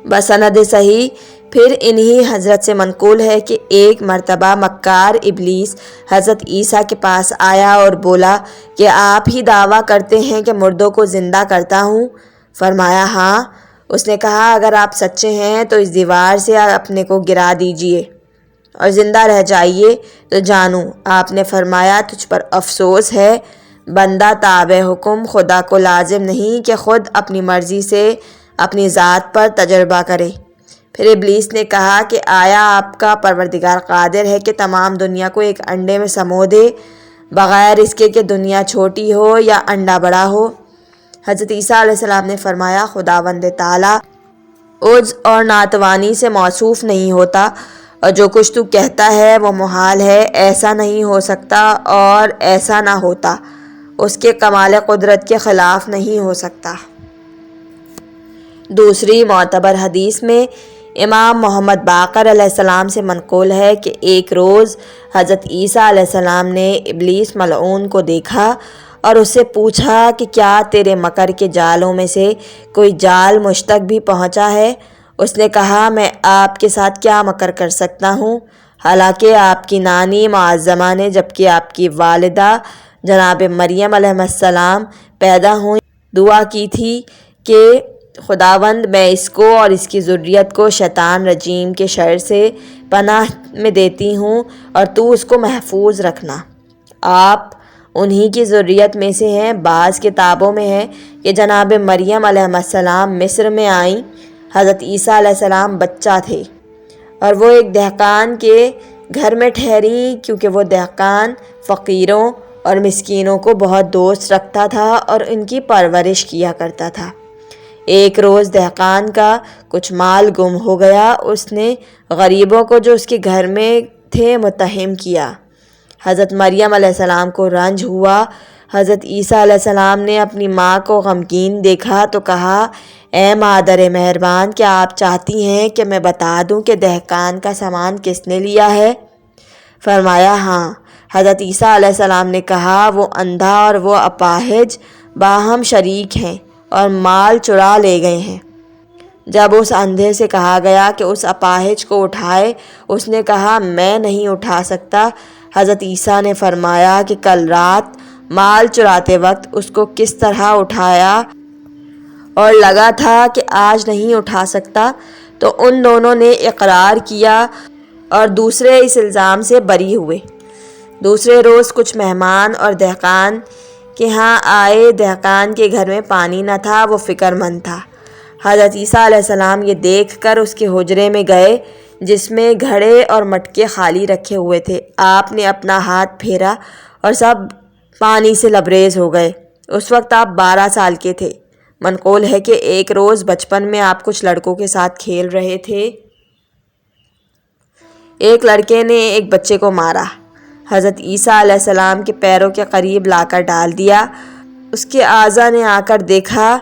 بسند صحیح۔ پھر انہی حضرت سے منقول ہے کہ ایک مرتبہ مکار ابلیس حضرت عیسیٰ کے پاس آیا اور بولا کہ آپ ہی دعویٰ کرتے ہیں کہ مردوں کو زندہ کرتا ہوں؟ فرمایا ہاں۔ اس نے کہا اگر آپ سچے ہیں تو اس دیوار سے اپنے کو گرا دیجئے اور زندہ رہ جائیے تو جانوں۔ آپ نے فرمایا تجھ پر افسوس ہے، بندہ تابع حکم خدا کو لازم نہیں کہ خود اپنی مرضی سے اپنی ذات پر تجربہ کرے۔ پھر ابلیس نے کہا کہ آیا آپ کا پروردگار قادر ہے کہ تمام دنیا کو ایک انڈے میں سمو دے بغیر اس کے کہ دنیا چھوٹی ہو یا انڈا بڑا ہو؟ حضرت عیسیٰ علیہ السلام نے فرمایا خداوند تعالیٰ عجز اور ناتوانی سے موصوف نہیں ہوتا، اور جو کچھ تو کہتا ہے وہ محال ہے، ایسا نہیں ہو سکتا اور ایسا نہ ہوتا، اس کے کمال قدرت کے خلاف نہیں ہو سکتا۔ دوسری معتبر حدیث میں امام محمد باقر علیہ السلام سے منقول ہے کہ ایک روز حضرت عیسیٰ علیہ السلام نے ابلیس ملعون کو دیکھا اور اس سے پوچھا کہ کیا تیرے مکر کے جالوں میں سے کوئی جال مجھ تک بھی پہنچا ہے؟ اس نے کہا میں آپ کے ساتھ کیا مکر کر سکتا ہوں، حالانکہ آپ کی نانی معظمہ نے جبکہ آپ کی والدہ جناب مریم علیہ السلام پیدا ہوئیں دعا کی تھی کہ خداوند میں اس کو اور اس کی ذریت کو شیطان رجیم کے شر سے پناہ میں دیتی ہوں اور تو اس کو محفوظ رکھنا۔ آپ انہی کی ذریت میں سے ہیں۔ بعض کتابوں میں ہے کہ جناب مریم علیہ السلام مصر میں آئیں، حضرت عیسیٰ علیہ السلام بچہ تھے اور وہ ایک دہقان کے گھر میں ٹھہریں، کیونکہ وہ دہقان فقیروں اور مسکینوں کو بہت دوست رکھتا تھا اور ان کی پرورش کیا کرتا تھا۔ ایک روز دہقان کا کچھ مال گم ہو گیا۔ اس نے غریبوں کو جو اس کے گھر میں تھے متہم کیا۔ حضرت مریم علیہ السلام کو رنج ہوا۔ حضرت عیسیٰ علیہ السلام نے اپنی ماں کو غمگین دیکھا تو کہا اے مادر مہربان، کیا آپ چاہتی ہیں کہ میں بتا دوں کہ دہقان کا سامان کس نے لیا ہے؟ فرمایا ہاں۔ حضرت عیسیٰ علیہ السلام نے کہا وہ اندھا اور وہ اپاہج باہم شریک ہیں اور مال چرا لے گئے ہیں۔ جب اس اندھے سے کہا گیا کہ اس اپاہج کو اٹھائے، اس نے کہا میں نہیں اٹھا سکتا۔ حضرت عیسیٰ نے فرمایا کہ کل رات مال چراتے وقت اس کو کس طرح اٹھایا اور لگا تھا کہ آج نہیں اٹھا سکتا، تو ان دونوں نے اقرار کیا اور دوسرے اس الزام سے بری ہوئے۔ دوسرے روز کچھ مہمان اور دہقان کے ہاں آئے۔ دہقان کے گھر میں پانی نہ تھا، وہ فکر مند تھا۔ حضرت عیسیٰ علیہ السلام یہ دیکھ کر اس کے حجرے میں گئے جس میں گھڑے اور مٹکے خالی رکھے ہوئے تھے۔ آپ نے اپنا ہاتھ پھیرا اور سب پانی سے لبریز ہو گئے۔ اس وقت آپ 12 سال کے تھے۔ منقول ہے کہ ایک روز بچپن میں آپ کچھ لڑکوں کے ساتھ کھیل رہے تھے۔ ایک لڑکے نے ایک بچے کو مارا۔ حضرت عیسیٰ علیہ السلام کے پیروں کے قریب لا کر ڈال دیا۔ اس کے اعضاء نے آ کر دیکھا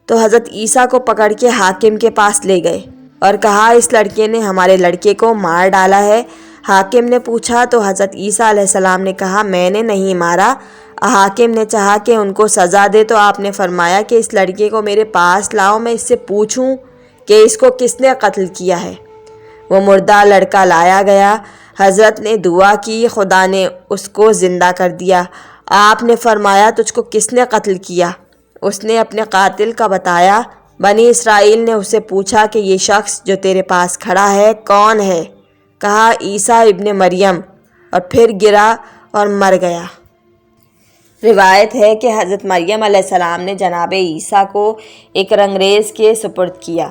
تو حضرت عیسیٰ کو پکڑ کے حاکم کے پاس لے گئے اور کہا اس لڑکے نے ہمارے لڑکے کو مار ڈالا ہے۔ حاکم نے پوچھا تو حضرت عیسیٰ علیہ السلام نے کہا میں نے نہیں مارا۔ حاکم نے چاہا کہ ان کو سزا دے تو آپ نے فرمایا کہ اس لڑکے کو میرے پاس لاؤ، میں اس سے پوچھوں کہ اس کو کس نے قتل کیا ہے۔ وہ مردہ لڑکا لایا گیا۔ حضرت نے دعا کی، خدا نے اس کو زندہ کر دیا۔ آپ نے فرمایا تجھ کو کس نے قتل کیا؟ اس نے اپنے قاتل کا بتایا۔ بنی اسرائیل نے اسے پوچھا کہ یہ شخص جو تیرے پاس کھڑا ہے کون ہے؟ کہا عیسیٰ ابن مریم، اور پھر گرا اور مر گیا۔ روایت ہے کہ حضرت مریم علیہ السلام نے جناب عیسیٰ کو ایک رنگریز کے سپرد کیا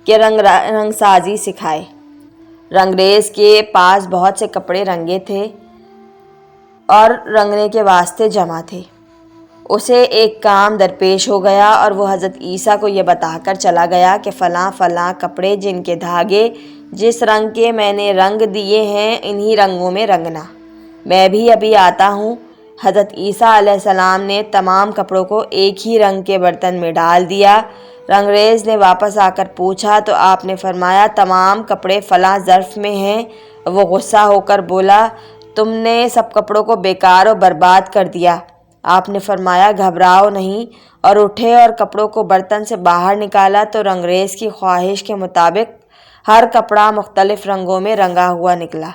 کہ رنگ سازی سکھائے۔ رنگریز کے پاس بہت سے کپڑے رنگے تھے اور رنگنے کے واسطے جمع تھے۔ اسے ایک کام درپیش ہو گیا اور وہ حضرت عیسیٰ کو یہ بتا کر چلا گیا کہ فلاں فلاں کپڑے جن کے دھاگے جس رنگ کے میں نے رنگ دیے ہیں انہی رنگوں میں رنگنا، میں بھی ابھی آتا ہوں۔ حضرت عیسیٰ علیہ السلام نے تمام کپڑوں کو ایک ہی رنگ کے برتن میں ڈال دیا۔ رنگریز نے واپس آ کر پوچھا تو آپ نے فرمایا تمام کپڑے فلاں ظرف میں ہیں۔ وہ غصہ ہو کر بولا تم نے سب کپڑوں کو بیکار و برباد کر دیا۔ آپ نے فرمایا گھبراؤ نہیں، اور اٹھے اور کپڑوں کو برتن سے باہر نکالا تو رنگریز کی خواہش کے مطابق ہر کپڑا مختلف رنگوں میں رنگا ہوا نکلا۔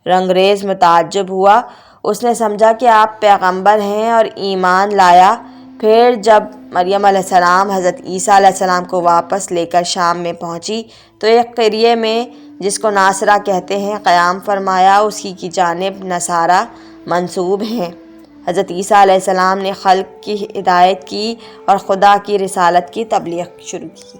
رنگریز متعجب ہوا، اس نے سمجھا کہ آپ پیغمبر ہیں اور ایمان لایا۔ پھر جب مریم علیہ السلام حضرت عیسیٰ علیہ السلام کو واپس لے کر شام میں پہنچی تو ایک قریے میں جس کو ناصرہ کہتے ہیں قیام فرمایا، اسی کی جانب نصارہ منسوب ہیں۔ حضرت عیسیٰ علیہ السلام نے خلق کی ہدایت کی اور خدا کی رسالت کی تبلیغ شروع کی۔